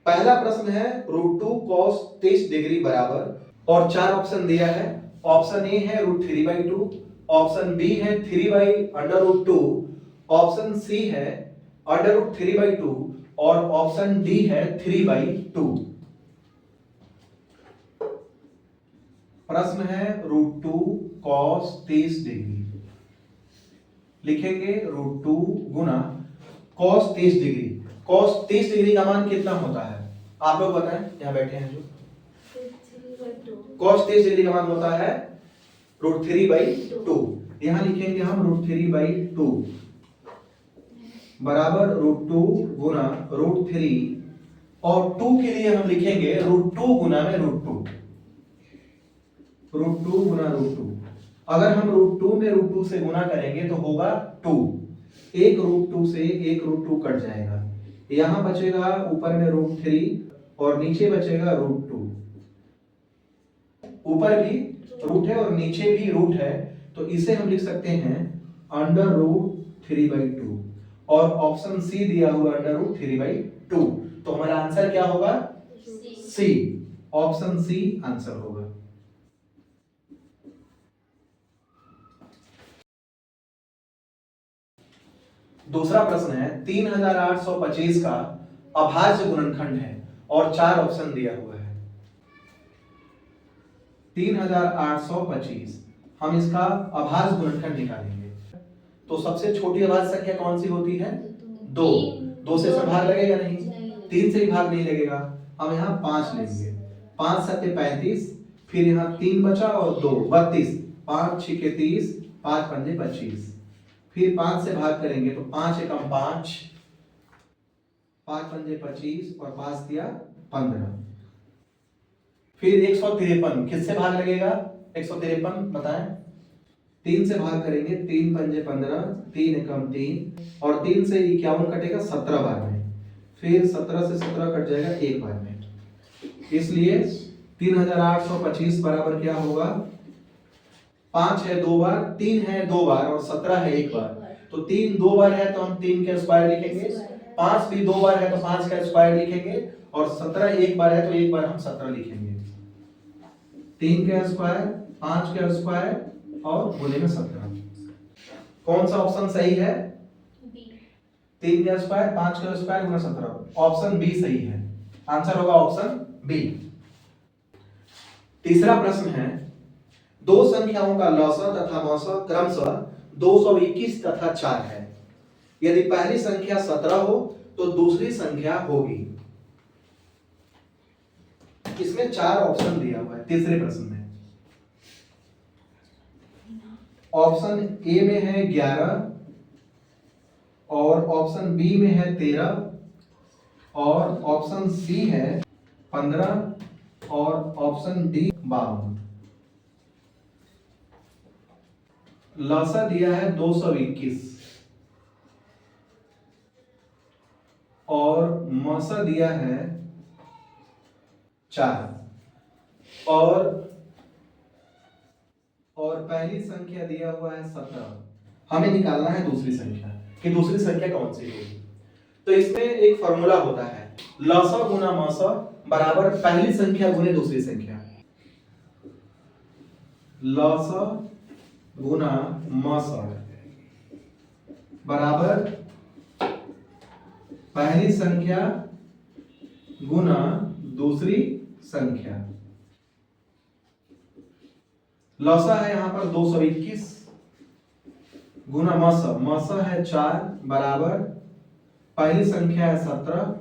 पहला प्रश्न है √2 cos 30 डिग्री बराबर और चार ऑप्शन दिया है। ऑप्शन ए है √3/2, ऑप्शन बी है 3/√2, ऑप्शन सी है √3/2 और ऑप्शन डी है 3/2। प्रश्न है √2 cos 30 डिग्री, लिखेंगे √2 गुना cos 30 डिग्री। cos 30 डिग्री का मान कितना होता है आप लोग बताएं, यहां बैठे हैं जो। cos 30 डिग्री का मान होता है √3/2। यहां लिखेंगे हम √3/2 बराबर √2 गुना √3 और 2 के लिए हम लिखेंगे √2 गुना में √2, √2 गुना √2। अगर हम √2 में √2 से गुना करेंगे तो होगा 2, एक √2 से एक √2 कट जाएगा, यहां बचेगा ऊपर में √3 और नीचे बचेगा √2। ऊपर भी रूट है और नीचे भी रूट है, तो इसे हम लिख सकते हैं √3/2 और ऑप्शन सी दिया हुआ √3/2। तो हमारा आंसर क्या होगा? सी, ऑप्शन सी आंसर होगा। दूसरा प्रश्न है 3825 का अभाज्य गुणनखंड है और चार ऑप्शन दिया हुआ है। 3825 हम इसका अभाज्य गुणनखंड निकालेंगे तो सबसे छोटी अभाज्य संख्या कौन सी होती है? 2। 2 से इसमें भाग लगेगा नहीं, 3 से भी भाग नहीं लगेगा। हम यहाँ 5 लेंगे, 5 7 35, फिर यहाँ 3 बचा और 2 32, 5 6 30, 5 5 25, फिर 5 से भाग करेंगे तो 5 एकम 5, 5 5 25 और 5 दिया 15। फिर 153 किससे भाग लगेगा? 153 बताएं। 3 से भाग करेंगे, 3 5 15, 3 एकम 3 और 3 से 51 कटेगा 17 बार में, फिर 17 से 17 कट जाएगा एक बार में। इसलिए 3825 बराबर क्या होगा? 5 है 2 बार, 3 है 2 बार और 17 है एक बार। तो 3 2 बार है तो हम 3 का स्क्वायर लिखेंगे, 5 भी 2 बार है तो 5 का स्क्वायर लिखेंगे और 17 एक बार है तो एक बार हम 17 लिखेंगे। 3 का स्क्वायर, 5 का स्क्वायर और गुणे में 17। कौन सा ऑप्शन सही है? 3 का स्क्वायर, 5 का स्क्वायर गुना 17। ऑप्शन बी सही है, आंसर होगा ऑप्शन बी। तीसरा प्रश्न है दो संख्याओं का लसाअ तथा मसाअ क्रमशः 221 तथा 4 है। यदि पहली संख्या 17 हो तो दूसरी संख्या होगी। इसमें 4 ऑप्शन दिया हुआ है तीसरे प्रश्न में। ऑप्शन ए में है 11 और ऑप्शन बी में है 13 और ऑप्शन सी है 15 और ऑप्शन डी 52। लसाअ दिया है 221 और मसाअ दिया है 4 और पहली संख्या दिया हुआ है 17। हमें निकालना है दूसरी संख्या कि दूसरी संख्या कौन सी होगी। तो इसमें एक फॉर्मूला होता है, लसाअ गुना मसाअ बराबर पहली संख्या गुने दूसरी संख्या। लसाअ गुना मसाअ बराबर पहली संख्या गुना दूसरी संख्या। लसाअ है यहां पर 221 गुना मसाअ, मसाअ है 4 बराबर पहली संख्या है 17,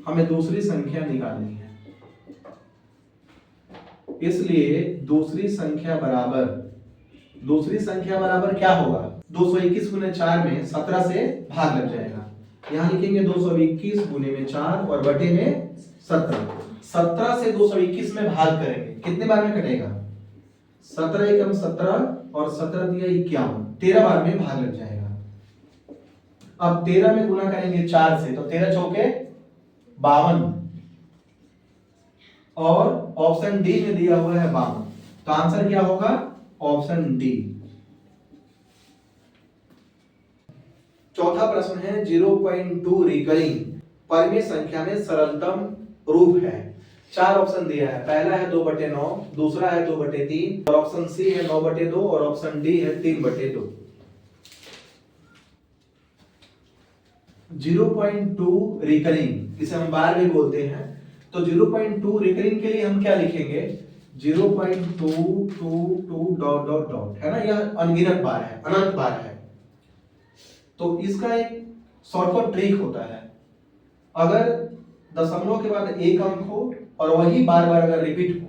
हमें दूसरी संख्या निकालनी है। इसलिए दूसरी संख्या बराबर क्या होगा? 221 गुने 4 में 17 से भाग लग जाएगा, यहां लिखेंगे 221 गुने में 4 और बटे में 17। 17 से 221 में भाग करेंगे, कितने बार में कटेगा? 17 एकम 17 और 17 दिया 51, 13 बार में भाग लग जाएगा। अब 13 में गुना करेंगे 4 से तो 13 चौके 52 और ऑप्शन डी में दिया हुआ है 52, तो आंसर क्या होगा? Option D. चौथा प्रश्न है 0.2 रिकरिंग परिमेय संख्या में सरलतम रूप है। 4 ऑप्शन दिया है, पहला है 2/9, दूसरा है 2/3 और ऑप्शन सी है 9/2 और ऑप्शन डी है 3/2। 0.2 रिकरिंग, इसे हम बार भी बोलते हैं। तो 0.2 रिकरिंग के लिए हम क्या लिखेंगे, 0.222 डॉट डॉट डॉट, है ना, यह अनगिनत बार है, अनंत बार है। तो इसका एक शॉर्टकट ट्रिक होता है, अगर दशमलव के बाद एक अंक हो और वही बार बार अगर रिपीट हो,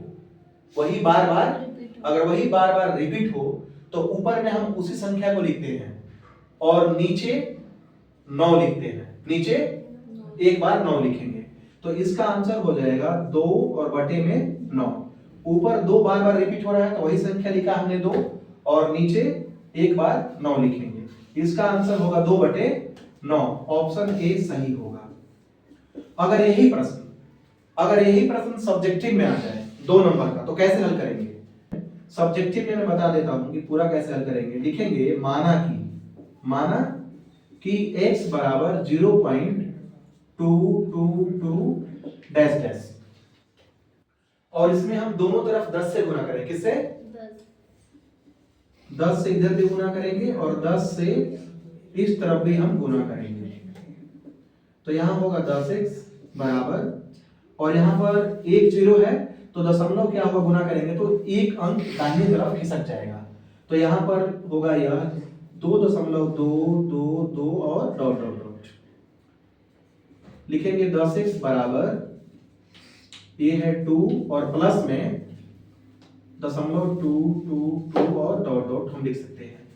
वही बार बार अगर वही बार बार रिपीट हो, तो ऊपर में हम उसी संख्या को लिखते हैं और नीचे 9 लिखते हैं, नीचे एक बार 9 लिखेंगे। तो इसका आंसर हो जाएगा 2 और बटे में 9। ऊपर 2 बार बार रिपीट हो रहा है तो वही संख्या लिखा हमने 2 और नीचे एक बार 9 लिखेंगे। इसका आंसर होगा 2/9, ऑप्शन ए सही होगा। अगर यही प्रश्न सब्जेक्टिव में आ जाए 2 नंबर का, तो कैसे हल करेंगे? सब्जेक्टिव में मैं बता देता हूं कि पूरा कैसे हल करेंगे। लिखेंगे माना कि x बराबर 0.222 डैश डैश, और इसमें हम दोनों तरफ 10 से गुना करें। किससे? 10 से इधर भी गुना करेंगे और 10 से इस तरफ भी हम गुना करेंगे। तो यहां होगा 10x बराबर, और यहां पर 1 0 है तो दशमलव क्या होगा, गुना करेंगे तो एक अंक दाहिनी तरफ खिसक जाएगा। तो यहां पर होगा यह 2.222 और डॉट डॉट डॉट लिखेंगे। 10x बराबर ये है 2 और प्लस में 0.222 और डॉट डॉट हम लिख सकते हैं।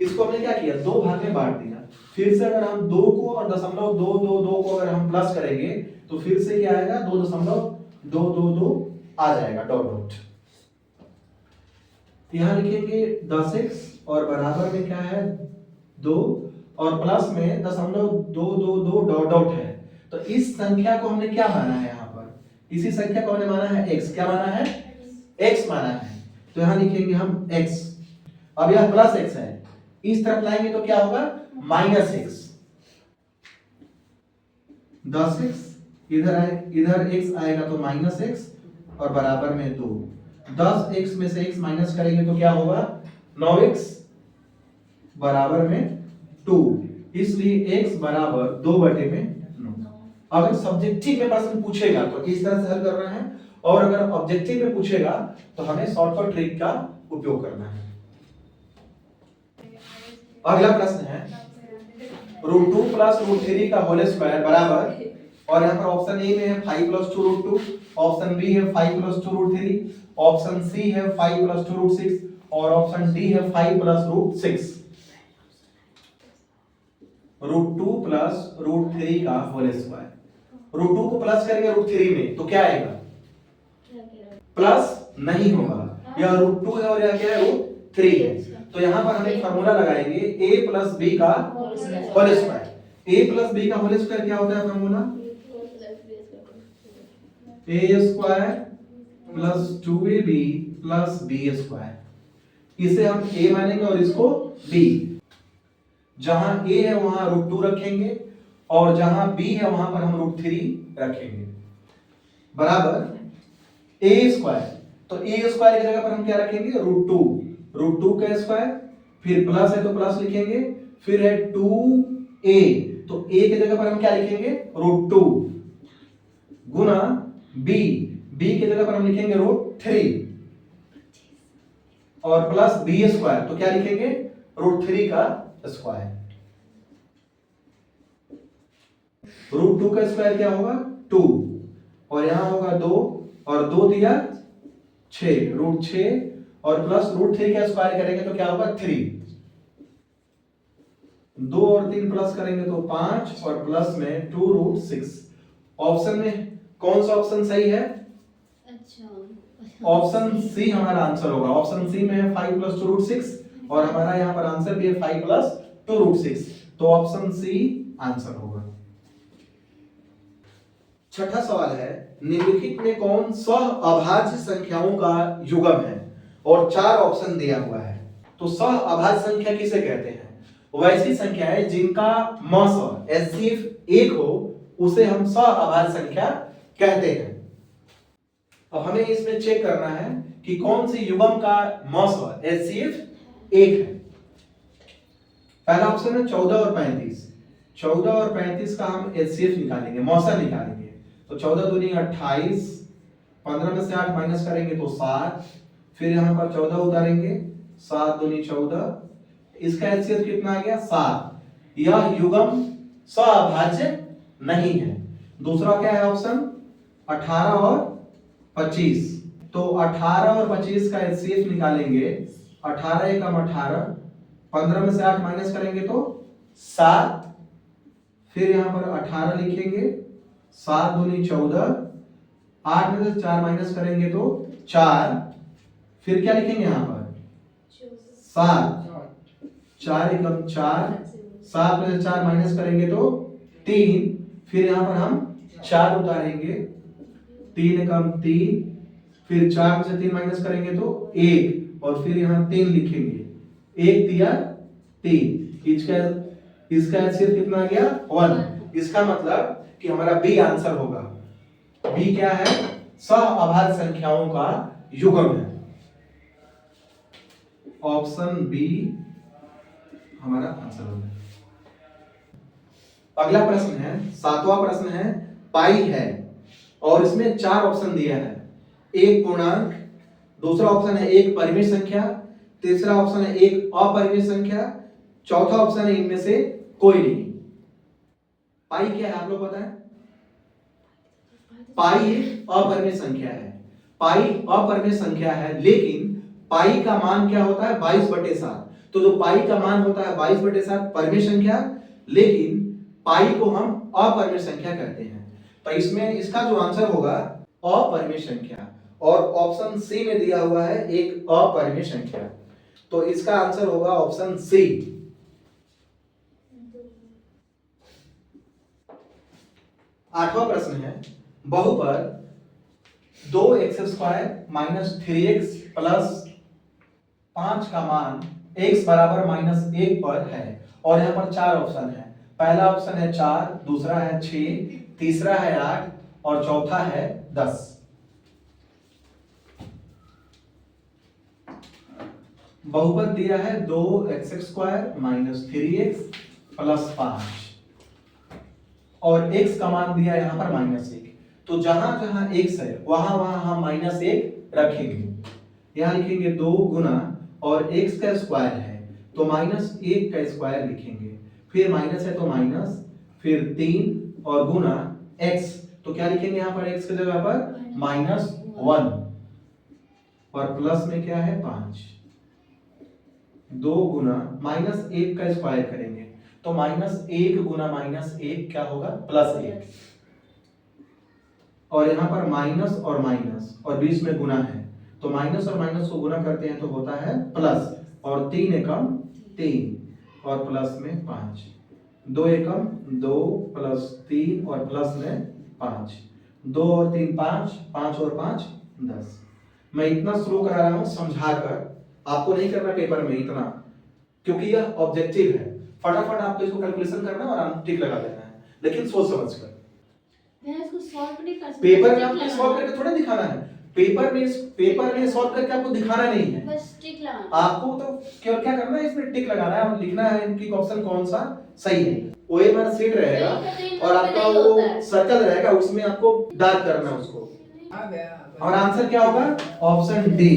इसको हमने क्या किया, 2 भाग में बांट दिया। फिर से अगर हम 2 को और 0.222 को अगर हम प्लस करेंगे तो फिर से क्या आएगा, 2.222 आ जाएगा डॉट डॉट। यहां लिखेंगे 10x और बराबर में क्या है 2 और प्लस में 0.222 डॉट डॉट है। तो इस संख्या को हमने क्या माना है, यहां पर इसी संख्या को हमने माना है x। क्या माना है? x माना है। तो यहां लिखेंगे हम x। अब यह प्लस x है, इस तरफ लाएंगे तो क्या होगा, -x। 10x इधर x आएगा तो -x और बराबर में 2। 10x में से x माइनस करेंगे तो क्या होगा, 9x बराबर में 2। इसलिए x बराबर 2/9। अगर सब्जेक्टिव में प्रश्न पूछेगा तो इस तरह से हल करना है, और अगर ऑब्जेक्टिव में पूछेगा तो हमें शॉर्टकट ट्रिक का उपयोग करना है। अगला प्रश्न है √2 + √3 का होल स्क्वायर बराबर, और यहाँ पर ऑप्शन ए में है 5 + 2 √2, ऑप्शन बी है 5 + 2 √3, ऑप्शन सी है 5 + 2 √6 और ऑप्शन डी है 5 + √6। √2 + √3 का होल स्क्वायर, √2 को प्लस करेंगे √3 में तो क्या आएगा, प्लस नहीं होगा। यह √2 है और यह क्या है, √3 है। तो यहाँ पर हम एक फार्मूला लगाएंगे a + b का होल स्क्वायर। a + b का होल स्क्वायर क्या होता है फार्मूला, a² + 2ab + b²। इसे हम a मानेंगे और इसको b। जहां a है वहां √2 रखेंगे और जहां b है वहां पर हम √3 रखेंगे, बराबर a²। तो a² की जगह पर हम क्या रखेंगे, √2 का स्क्वायर, फिर प्लस है तो प्लस लिखेंगे, फिर है 2a, तो a की जगह पर हम क्या लिखेंगे, √2 गुना b की जगह पर हम लिखेंगे √3 और प्लस b², तो क्या लिखेंगे, √3 का स्क्वायर। √2 का स्क्वायर क्या होगा, 2 और यहां होगा 2 और 2 दिया 6, √6 और प्लस √3 का स्क्वायर करेंगे तो क्या होगा 3। 2 और 3 प्लस करेंगे तो 5 और प्लस में 2√6। ऑप्शन में कौन सा ऑप्शन सही है, ऑप्शन सी हमारा आंसर होगा। ऑप्शन सी में है 5 + 2 √6 और हमारा यहाँ पर आंसर भी है 5 + 2 √6, तो ऑप्शन सी आंसर होगा। छठा सवाल है, निम्नलिखित में कौन सह अभाज्य संख्याओं का युग्म है, और 4 ऑप्शन दिया हुआ है। तो सह अभाज्य संख्या किसे कहते हैं, वैसी संख्या है जिनका मस एचसीएफ 1 हो, उसे हम सह अभाज्य संख्या कहते हैं। अब हमें इसमें चेक करना है कि कौन सी युग्म का मौसा HCF एक है। पहला ऑप्शन है 14 और 35। 14 और 35 का हम HCF निकालेंगे, मौसा निकालेंगे। तो 14 दूनी 28, 15 में से 8 माइनस करेंगे तो 7, फिर यहां पर 14 उतारेंगे, 7 दूनी 14, इसका HCF कितना आ गया 7। यह युग्म सअभाज्य नहीं है। दूसरा क्या है ऑप्शन 18 और 25। तो 18 और 25 का HCF निकालेंगे, 18 एकम 18, 15 में से 8 माइनस करेंगे तो 7, फिर यहां पर 18 लिखेंगे, 7 दूनी 14, 8 में से 4 माइनस करेंगे तो 4, फिर क्या लिखेंगे यहां पर 7, 4 एकम 4, 7 में से 4 माइनस करेंगे तो 3, फिर यहां पर हम 4 उतारेंगे, 3 एकम 3, फिर 4 में से 3 माइनस करेंगे तो 1, और फिर यहां 3 लिखेंगे, 1 तिया 3। इसका HCF कितना आ गया 1। इसका मतलब कि हमारा बी आंसर होगा। बी क्या है, सहअभाज्य संख्याओं का युग्म है। ऑप्शन बी हमारा आंसर होगा। अगला प्रश्न है, 7वां प्रश्न है, पाई है और इसमें 4 ऑप्शन दिया है। एक पूर्णांक, दूसरा ऑप्शन है एक परिमेय संख्या, तीसरा ऑप्शन है एक अपरिमेय संख्या, चौथा ऑप्शन है इनमें से कोई नहीं। पाई क्या है आप लोग बताएं? पाई अपरिमेय संख्या है। पाई अपरिमेय संख्या है, लेकिन पाई का मान क्या होता है 22/7। तो जो पाई का मान होता है 22/7 परिमेय संख्या, लेकिन पाई को हम अपरिमेय संख्या कहते हैं। तो इसमें इसका जो आंसर होगा अपरिमेय संख्या, और ऑप्शन सी में दिया हुआ है एक अपरिमेय संख्या, तो इसका आंसर होगा ऑप्शन सी। 8वां प्रश्न है, बहुपद 2x² - 3x + 5 का मान x बराबर -1 पर है, और यहां पर 4 ऑप्शन है। पहला ऑप्शन है 4, दूसरा है 6, तीसरा है 8 और चौथा है 10। बहुपद दिया है 2x² - 3x + 5, और x का मान दिया यहां पर -1। तो जहां जहां x है वहां वहां हम -1 रखेंगे। यहां लिखेंगे 2 गुना, और x का स्क्वायर है तो -1 का स्क्वायर लिखेंगे, फिर माइनस है तो माइनस, फिर 3 और गुना x, तो क्या लिखेंगे यहां पर x की जगह पर -1, और प्लस में क्या है 5। 2 गुना -1 का स्क्वायर करेंगे तो -1 गुना -1 क्या होगा +1, और यहां पर माइनस और माइनस और बीच में गुना है, तो माइनस और माइनस को गुना करते हैं तो होता है प्लस, और 3 एकम 3 और प्लस में 5, 2 एकम 2 + 3 और प्लस में 5, 2 और 3 5, 5 और 5 10। मैं इतना स्लो करा रहा हूं समझाकर, आपको नहीं करना पेपर में इतना, क्योंकि यह ऑब्जेक्टिव है। फटाफट आपको इसको कैलकुलेशन करना और टिक लगा देना है, लेकिन सोच समझ कर। मैं इसको सॉल्व नहीं कर सकता, पेपर में आपको सॉल्व करके थोड़ा दिखाना है, पेपर में सॉल्व करके आपको दिखाना नहीं है, बस टिक लगाना। आपको तो केवल क्या करना है, इसमें टिक लगाना है और लिखना है इनकी ऑप्शन कौन सा सही है। OMR शीट रहेगा और आपका वो सर्कल रहेगा, उसमें आपको डार्क करना है उसको, और आंसर क्या होगा ऑप्शन डी।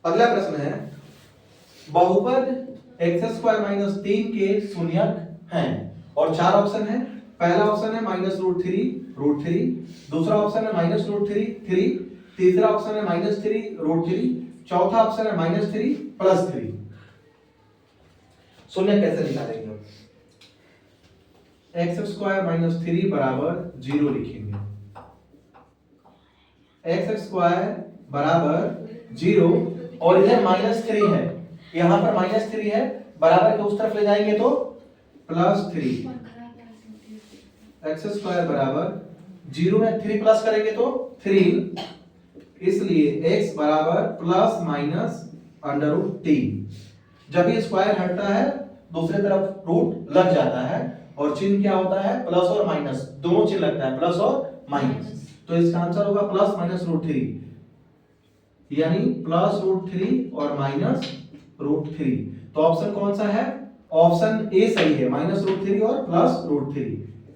अगला प्रश्न है, बहुपद x² - 3 के शून्यक हैं, और 4 ऑप्शन है। पहला ऑप्शन है -√3, दूसरा ऑप्शन है -√3, तीसरा ऑप्शन है -3√3, चौथा ऑप्शन है -3 + 3। शून्य कैसे निकालेंगे? x² - 3 = 0 लिखेंगे, x² = 0, और इधर -3 है, यहां पर -3 है, बराबर के उस तरफ ले जाएंगे तो +3, x² = 0 में 3 प्लस करेंगे तो 3, इसलिए x ± √3। जब ये स्क्वायर हटता है दूसरी तरफ रूट लग जाता है, और चिन्ह क्या होता है, प्लस और माइनस, दोनों चिन्ह लगता है, प्लस और माइनस। तो इसका आंसर होगा प्लस माइनस रूट थ्री, यानी प्लस रूट थ्री और माइनस रूट थ्री। तो ऑप्शन कौन सा है, ऑप्शन ए सही है, माइनस रूट थ्री और plus root three,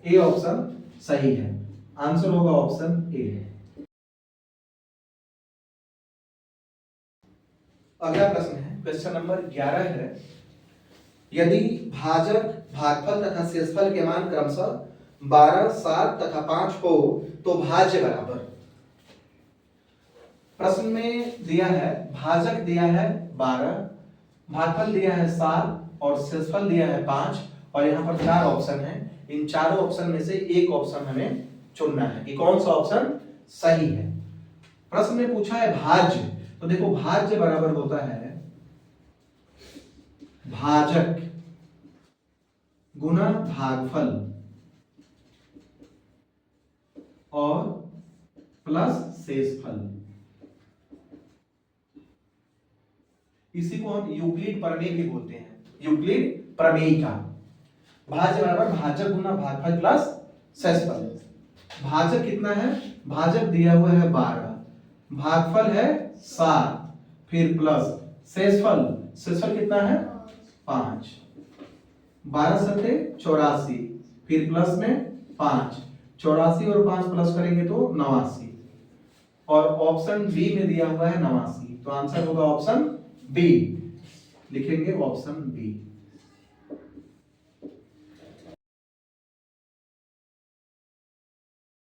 A option सही है, आंसर होगा ऑप्शन ए। अगला प्रश्न है, क्वेश्चन नंबर 11 है, यदि भाजक, भागफल तथा शेषफल के मान क्रमशः 12, 7 तथा 5 हो तो भाज्य बराबर। प्रश्न में दिया है, भाजक दिया है 12, भागफल दिया है 7 और शेषफल दिया है 5, और यहाँ पर 4 ऑप्शन है। इन चारों ऑप्शन में से एक ऑप्शन हमें चुनना है कि कौन सा ऑप्शन सही है। प्रश्न में पूछा है भाज्य, तो देखो भाज्य बराबर होता है भाजक गुना भागफल और प्लस शेषफल। इसी को हम यूक्लिड प्रमेय भी बोलते हैं, यूक्लिड प्रमेय का। भाज्य बराबर भाजक गुना भागफल प्लस शेषफल। भाजक कितना है, भाजक दिया हुआ है 12, भागफल है 7, फिर प्लस शेषफल, शेषफल कितना है 5, 12 सत्ते 84, फिर प्लस में 5, 84 और 5 प्लस करेंगे तो 89, और ऑप्शन बी में दिया हुआ है 89, तो आंसर होगा ऑप्शन बी, लिखेंगे ऑप्शन बी।